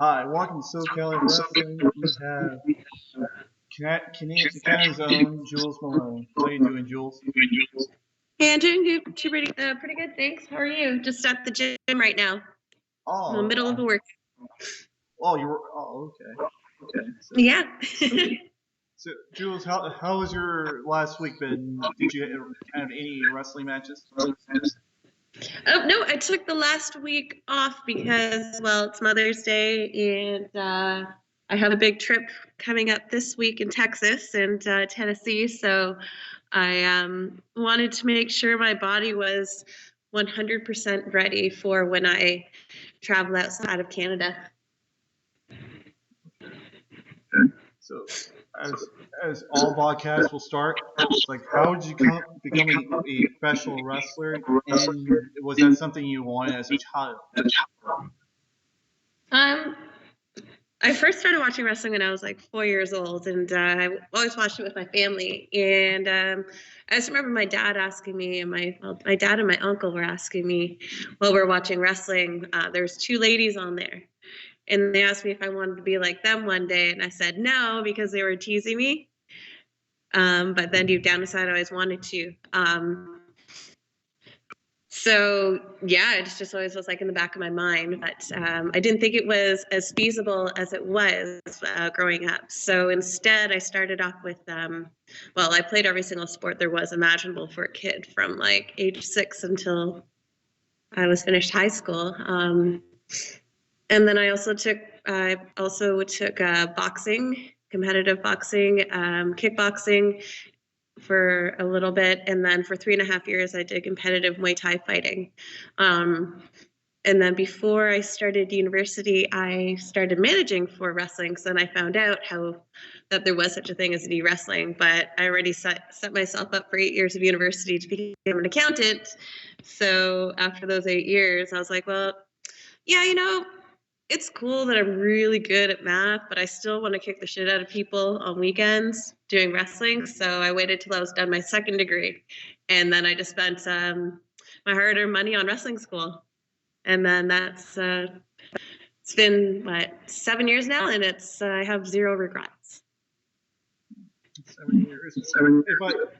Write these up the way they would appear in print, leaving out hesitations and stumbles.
Hi, welcome to SoCali Wrestling. We have Canada's own Jules Malone. How you doing, Jules? Hey, I'm doing good, pretty good, thanks. How are you? Just at the gym right now, in the Oh, middle of a work. okay. So, Yeah. so Jules, how has your last week been? Did you have any wrestling matches? Oh, no, I took the last week off because, well, it's Mother's Day, and I have a big trip coming up this week in Texas and Tennessee, so I wanted to make sure my body was 100% ready for when I travel outside of Canada. So, as all podcasts will start, it's like, how did you become a professional wrestler? And was that something you wanted as a child? Um, I first started watching wrestling when I was like 4 years old, and I always watched it with my family. And I just remember my dad asking me, and my dad and my uncle were asking me while we were watching wrestling. There's two ladies on there, and they asked me if I wanted to be like them one day, and I said no because they were teasing me. But then deep down inside, I always wanted to. So yeah, it just always was like in the back of my mind, but I didn't think it was as feasible as it was growing up. So instead, I started off with, well, I played every single sport there was imaginable for a kid from like age 6 until I was finished high school. And then I also took boxing, competitive boxing, kickboxing, for a little bit, and then for 3.5 years I did competitive Muay Thai fighting. And then before I started university, I started managing for wrestling. So then I found out that there was such a thing as wrestling, but I already set myself up for 8 years of university to become an accountant. So after those 8 years, I was like, well, yeah, it's cool that I'm really good at math, but I still want to kick the shit out of people on weekends doing wrestling. So I waited till I was done my second degree. And then I just spent my hard-earned money on wrestling school. And then it's been, 7 years now, and I have zero regrets. 7 years.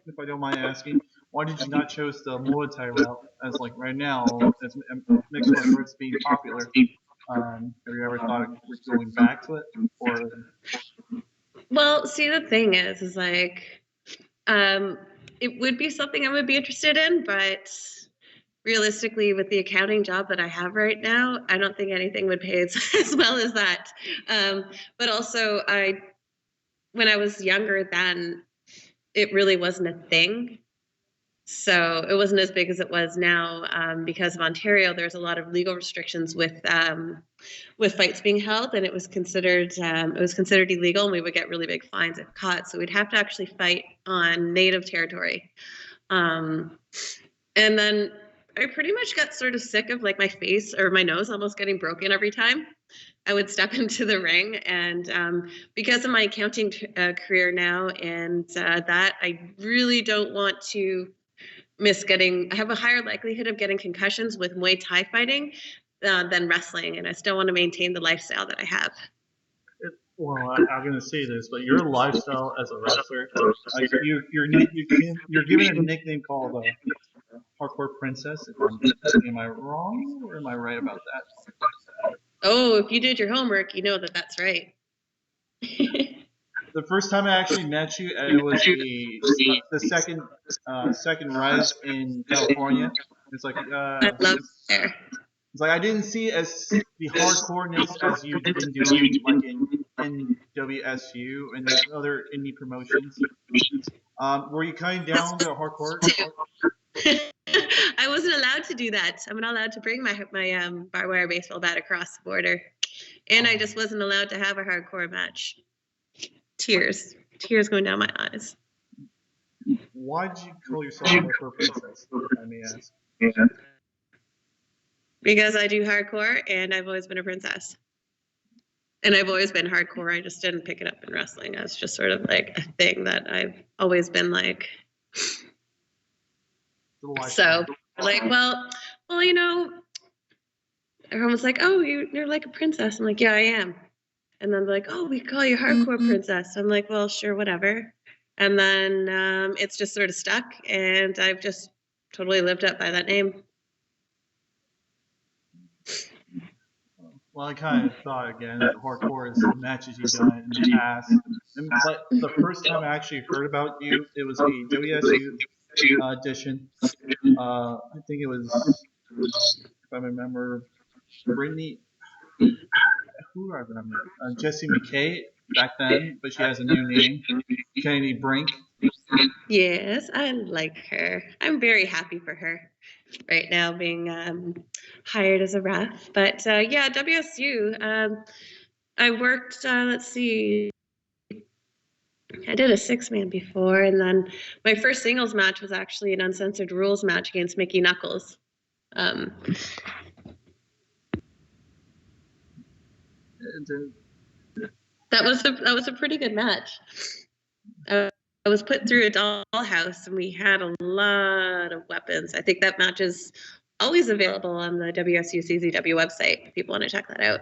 If I don't mind asking, why did you not choose the Muay Thai route? As like right now, as mixed martial arts being popular, have you ever thought of going back to it, or? Well, see, the thing is like, it would be something I would be interested in, but realistically, with the accounting job that I have right now, I don't think anything would pay as well as that. But also, when I was younger, then it really wasn't a thing. So it wasn't as big as it was now because of Ontario. There's a lot of legal restrictions with fights being held, and it was considered illegal, and we would get really big fines if caught. So we'd have to actually fight on native territory. And then I pretty much got sort of sick of like my face or my nose almost getting broken every time I would step into the ring. And because of my accounting career now and that, I really don't want to I have a higher likelihood of getting concussions with Muay Thai fighting than wrestling. And I still want to maintain the lifestyle that I have. Well, I'm going to say this, but your lifestyle as a wrestler, like you're given a nickname called Hardcore Princess. Am I wrong or am I right about that? Oh, if you did your homework, you know that that's right. The first time I actually met you, it was the second rise in California. It's like I love there. it's like I didn't see as the hardcoreness as you've been doing like in WSU and the other indie promotions. Were you kind of down the hardcore? I wasn't allowed to do that. I'm not allowed to bring my barbed wire baseball bat across the border, and I just wasn't allowed to have a hardcore match. Tears going down my eyes. Why did you call yourself hardcore princess? I may ask. Because I do hardcore, and I've always been a princess. And I've always been hardcore. I just didn't pick it up in wrestling. It's just sort of like a thing that I've always been like. So, like, well, everyone was like, "Oh, you're like a princess." I'm like, "Yeah, I am." And then they're like, "Oh, we call you hardcore princess." I'm like, "Well, sure, whatever." And then it's just sort of stuck, and I've just totally lived up by that name. Well, I kind of thought again the hardcore is the matches you've done in the past. But the first time I actually heard about you, it was a WSU audition. I think it was, if I remember, Brittany. Who do I remember? Jessie McKay back then, but she has a new name. Kennedy Brink. Yes, I like her. I'm very happy for her right now being hired as a ref. But yeah, WSU. I worked, let's see, I did a 6-man before, and then my first singles match was actually an uncensored rules match against Mickey Knuckles. Um, that was a pretty good match. I was put through a dollhouse, and we had a lot of weapons. I think that match is always available on the WSU CZW website if people want to check that out.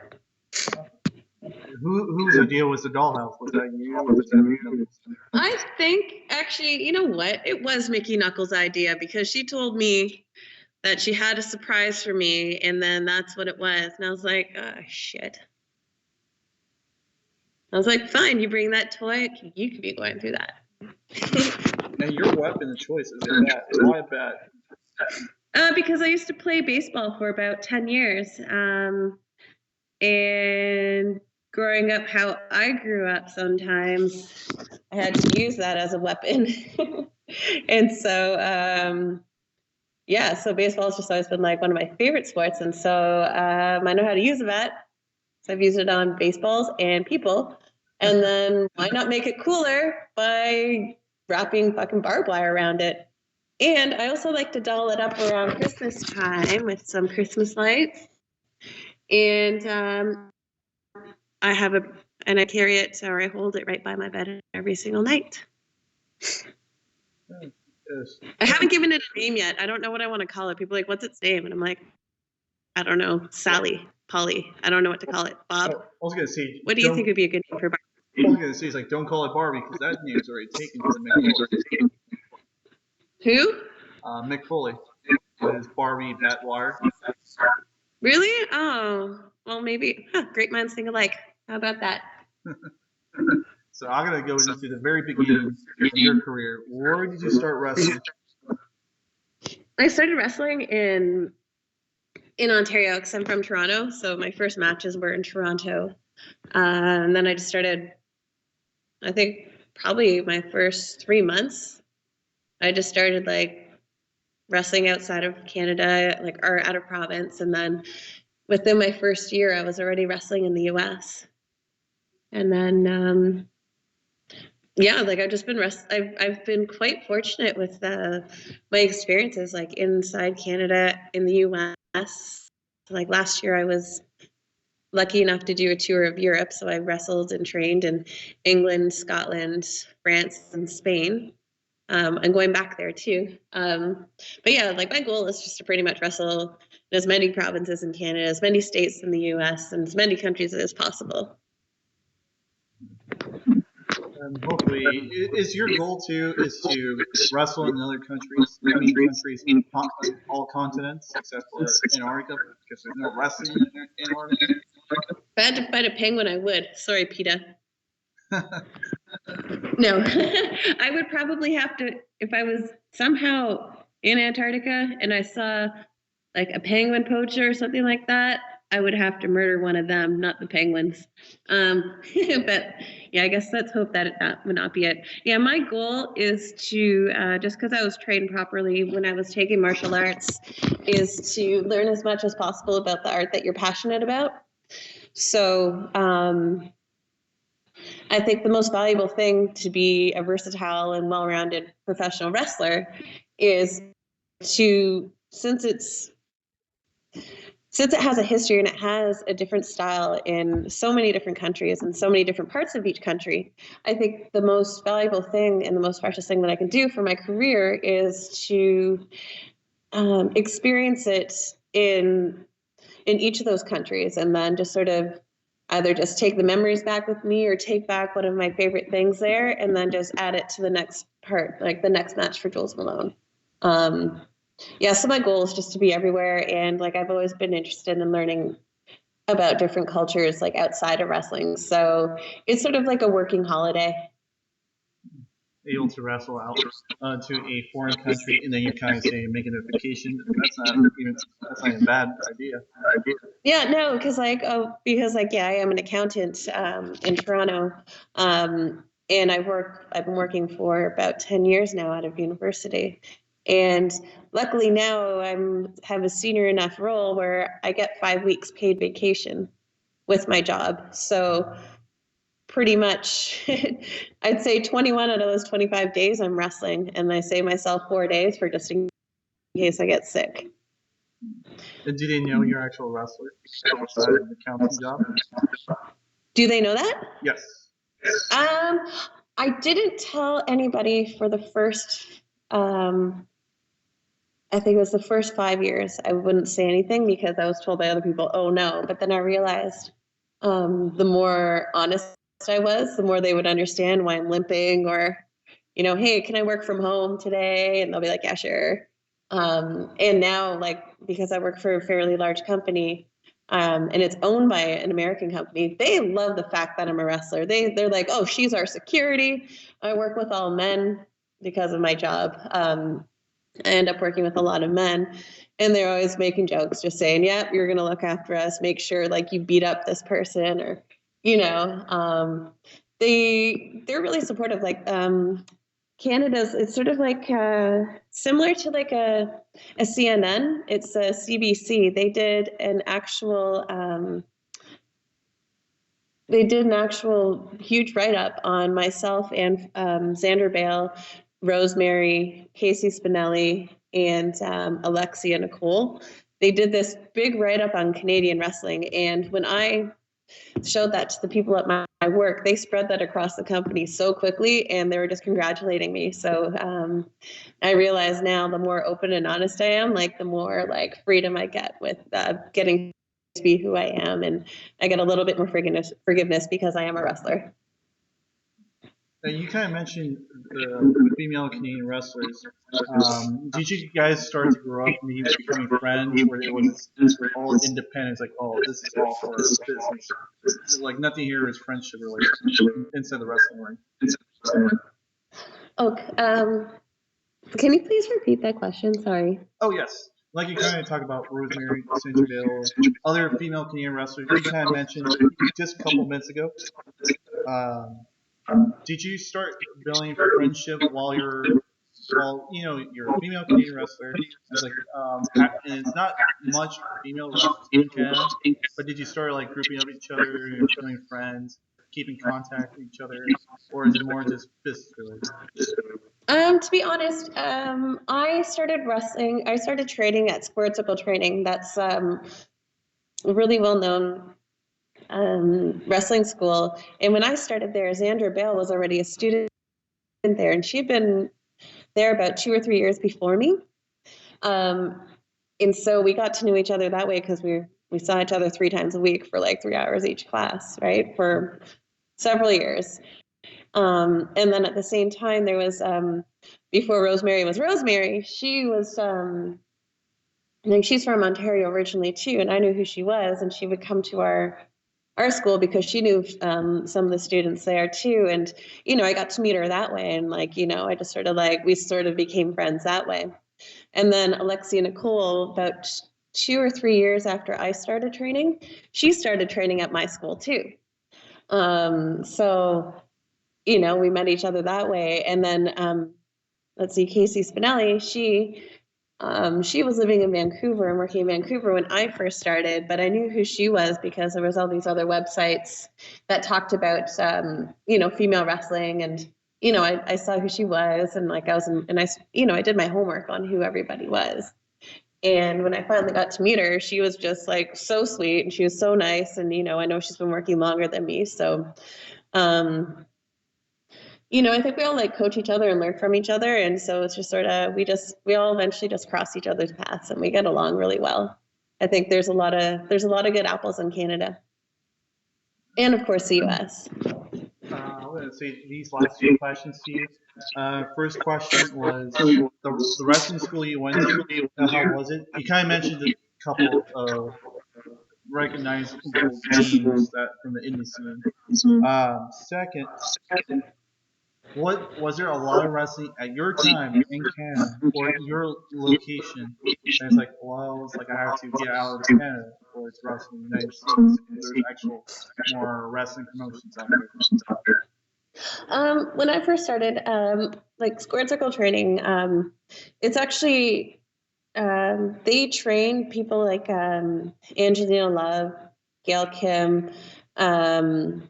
Whose idea was the dollhouse? Was that you or was that Mickey Knuckles? I think actually, you know what? It was Mickey Knuckles' idea because she told me that she had a surprise for me, and then that's what it was. And I was like, oh, shit. I was like, fine, you bring that toy, you could be going through that. And your weapon of choice is a bat. Why a bat? Because I used to play baseball for about 10 years. And growing up, how I grew up, sometimes I had to use that as a weapon. And so, yeah, so baseball has just always been like one of my favorite sports. And so I know how to use a bat. So I've used it on baseballs and people. And then why not make it cooler by wrapping fucking barbed wire around it? And I also like to doll it up around Christmas time with some Christmas lights. And I have and I carry it, or I hold it right by my bed every single night. Yes. I haven't given it a name yet. I don't know what I want to call it. People are like, what's its name? And I'm like, I don't know. Sally, Polly. I don't know what to call it. Bob. I was gonna say. What do you think would be a good name for Barbie? I was gonna say, it's like, don't call it Barbie because that name's already taken for Mick Foley. Who? Mick Foley. His Barbie Batwire. Really? Oh, well, maybe. Huh, great minds think alike. How about that? So I'm gonna go into the very beginning of your career. Where did you start wrestling? I started wrestling in Ontario because I'm from Toronto. So my first matches were in Toronto. And then I just started, I think probably my first 3 months, I just started like wrestling outside of Canada, like, or out of province. And then within my first year, I was already wrestling in the US. And then, yeah, like I've just been I've been quite fortunate with my experiences, like inside Canada, in the US. Like last year, I was lucky enough to do a tour of Europe, so I wrestled and trained in England, Scotland, France, and Spain. I'm going back there too. But yeah, like my goal is just to pretty much wrestle in as many provinces in Canada, as many states in the US, and as many countries as possible. Hopefully, is your goal too is to wrestle in other countries? I mean, countries, all continents except for Antarctica, because there's no wrestling in Antarctica. If I had to fight a penguin, I would. Sorry, PETA. No, I would probably have to, if I was somehow in Antarctica and I saw like a penguin poacher or something like that, I would have to murder one of them, not the penguins. But yeah, I guess let's hope that that would not be it. Yeah, my goal is to, just because I was trained properly when I was taking martial arts, is to learn as much as possible about the art that you're passionate about. So I think the most valuable thing to be a versatile and well-rounded professional wrestler is to, since it has a history and it has a different style in so many different countries and so many different parts of each country, I think the most valuable thing and the most precious thing that I can do for my career is to experience it in in each of those countries, and then just sort of either just take the memories back with me or take back one of my favorite things there and then just add it to the next part, like the next match for Jules Malone. Yeah, so my goal is just to be everywhere, and like I've always been interested in learning about different cultures like outside of wrestling. So it's sort of like a working holiday. Able to wrestle out to a foreign country, and then you kind of say make it a vacation. That's not even a bad idea. Yeah, no, because like yeah, I am an accountant in Toronto, and I've been working for about 10 years now out of university, and luckily now have a senior enough role where I get 5 weeks paid vacation with my job. So pretty much, I'd say 21 out of those 25 days I'm wrestling, and I save myself 4 days for just in case I get sick. And do they know you're an actual wrestler outside of the accounting job? Do they know that? Yes. I didn't tell anybody for the first, I think it was the first 5 years. I wouldn't say anything because I was told by other people, oh no. But then I realized the more honest I was, the more they would understand why I'm limping, or, hey, can I work from home today? And they'll be like, yeah, sure. And now, like, because I work for a fairly large company, and it's owned by an American company, they love the fact that I'm a wrestler. They're like, oh, she's our security. I work with all men because of my job. I end up working with a lot of men, and they're always making jokes, just saying, "Yep, you're gonna look after us. Make sure like you beat up this person," or they're really supportive. Like Canada's, it's sort of like similar to like a CNN. It's a CBC. They did an actual huge write-up on myself and Xander Bale, Rosemary, Casey Spinelli, and Alexia Nicole. They did this big write-up on Canadian wrestling, and when I showed that to the people at my work, they spread that across the company so quickly, and they were just congratulating me. So I realize now the more open and honest I am, like the more like freedom I get with getting to be who I am, and I get a little bit more forgiveness because I am a wrestler. Now, you kind of mentioned the female Canadian wrestlers. Did you guys start to grow up becoming friends, where it was all independent? It's like, oh, this is all for business. Like nothing here is friendship or like inside the wrestling ring. Oh, can you please repeat that question? Sorry. Oh yes. Like you kind of talk about Rosemary, Sandra Bill, other female Canadian wrestlers. You kind of mentioned just a couple minutes ago. Did you start building friendship while you're a female Canadian wrestler? It's like and it's not much female wrestlers in Canada, but did you start like grouping up each other, becoming friends, keeping contact with each other, or is it more just business related? To be honest, I started wrestling. I started training at Sportsical Training. That's a really well-known wrestling school. And when I started there, Xandra Bale was already a student there, and she'd been there about 2 or 3 years before me. And so we got to know each other that way because we saw each other 3 times a week for like 3 hours each class, right, for several years. And then at the same time, there was before Rosemary was Rosemary, she was I think she's from Ontario originally too, and I knew who she was, and she would come to our school because she knew some of the students there too, and I got to meet her that way, and like I just sort of like we sort of became friends that way. And then Alexia Nicole, about 2 or 3 years after I started training, she started training at my school too. So we met each other that way. And then let's see, Casey Spinelli, she was living in Vancouver and working in Vancouver when I first started, but I knew who she was because there was all these other websites that talked about female wrestling, and I saw who she was, and like I did my homework on who everybody was. And when I finally got to meet her, she was just like so sweet, and she was so nice, and I know she's been working longer than me, so I think we all like coach each other and learn from each other. And so it's just sort of, we all eventually just cross each other's paths, and we get along really well. I think there's a lot of good apples in Canada, and of course the U.S. I'm going to say these last two questions to you. First question was the wrestling school you went to. How was it? You kind of mentioned a couple of recognizable names that from the indie scene. Second, what was there a lot of wrestling at your time in Canada or your location? And it's like, well, it's like I have to get out of Canada or it's wrestling in the United States. There's actual more wrestling promotions out there. When I first started, like Squared Circle Training, it's actually they train people like Angelina Love, Gail Kim, Aaliyah.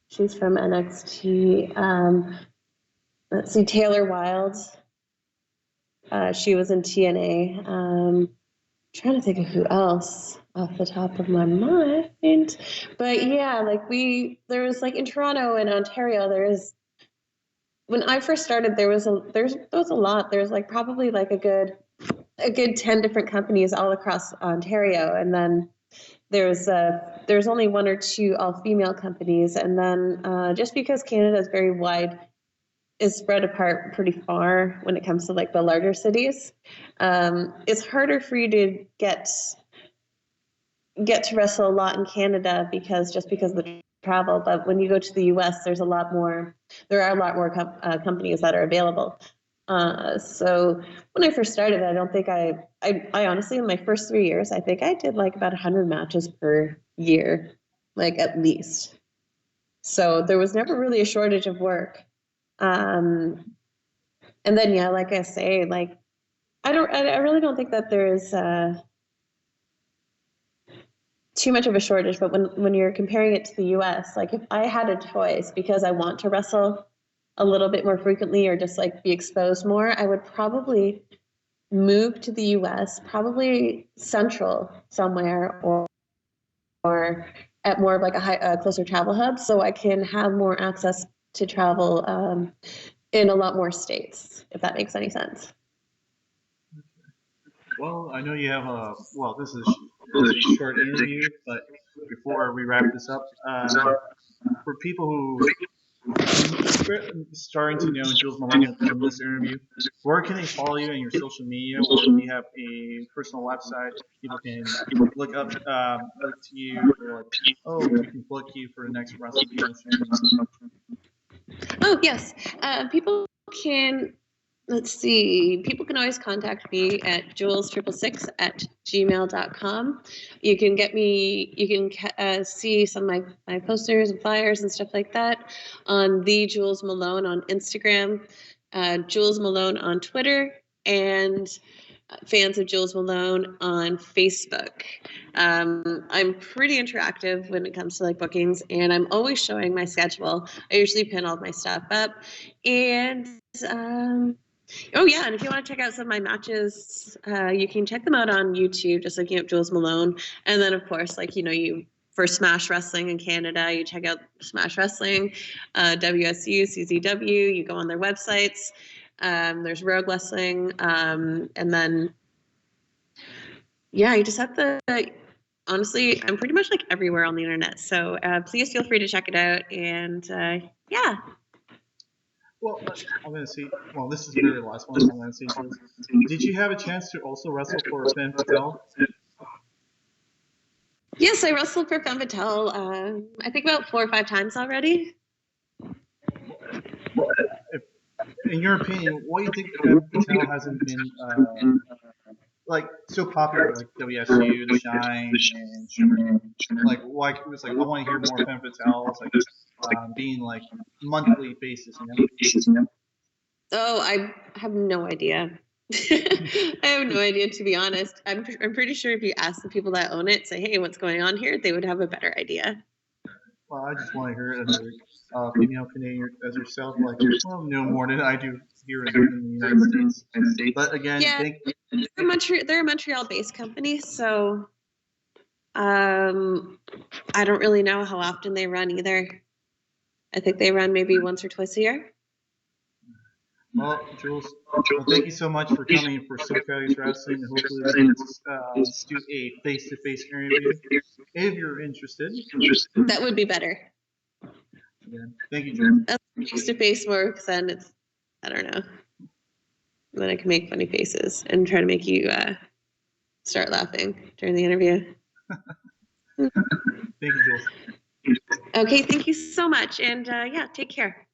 She's from NXT. Let's see, Taylor Wilde. She was in TNA. Trying to think of who else off the top of my mind. But yeah, like there was like in Toronto and Ontario, when I first started, there was a lot. There's like probably like a good 10 different companies all across Ontario. And then there's only one or two all-female companies. And then just because Canada is very wide, is spread apart pretty far when it comes to like the larger cities, it's harder for you to get to wrestle a lot in Canada because of the travel. But when you go to the US, there are a lot more companies that are available. So when I first started, I don't think I honestly, in my first 3 years, I think I did like about 100 matches per year, like at least. So there was never really a shortage of work. And then, yeah, like I say, like, I really don't think that there's too much of a shortage, but when you're comparing it to the US, like if I had a choice because I want to wrestle a little bit more frequently or just like be exposed more, I would probably move to the US, probably central somewhere or at more of like a closer travel hub, so I can have more access to travel in a lot more states, if that makes any sense. Well, I know you have this is a short interview, but before we wrap this up, for people who starting to know Jules Malone from this interview, where can they follow you on your social media, or do you have a personal website people can look to you for like, oh, we can book you for the next wrestling promotion? Oh, yes. People can, let's see, people can always contact me at jules666@gmail.com. You can see some of my posters and flyers and stuff like that on the Jules Malone on Instagram, Jules Malone on Twitter, and fans of Jules Malone on Facebook. I'm pretty interactive when it comes to like bookings, and I'm always showing my schedule. I usually pin all of my stuff up, and oh yeah, and if you want to check out some of my matches, you can check them out on YouTube, just looking up Jules Malone, and then of course, like for Smash Wrestling in Canada, you check out Smash Wrestling, WSU, CZW. You go on their websites. There's Rogue Wrestling, and then yeah, you just have to. Honestly, I'm pretty much like everywhere on the internet, so please feel free to check it out. And yeah. Well, I'm gonna say. Well, this is the very last one. I'm gonna say, Jules. Did you have a chance to also wrestle for Femme Fatale? Yes, I wrestled for Femme Fatale. I think about 4 or 5 times already. In your opinion, why do you think Femme Fatale hasn't been like so popular, like WSU, The Shine, and Shimmer? Like, why it was like I want to hear more Femme Fatales, like being like monthly basis, you know? Oh, I have no idea. I have no idea, to be honest. I'm pretty sure if you ask the people that own it, say, hey, what's going on here, they would have a better idea. Well, I just want to hear it as a female Canadian as yourself, like, well, no more than I do here in the United States. But again, yeah, they're a Montreal-based company, so I don't really know how often they run either. I think they run maybe once or twice a year. Well, Jules, well, thank you so much for coming for SoCali's Wrestling, and hopefully we can do a face-to-face interview if you're interested. That would be better. Yeah. Thank you, Jules. Face to face more, because then it's, I don't know. Then I can make funny faces and try to make you start laughing during the interview. Thank you, Jules. Okay, thank you so much, and yeah, take care.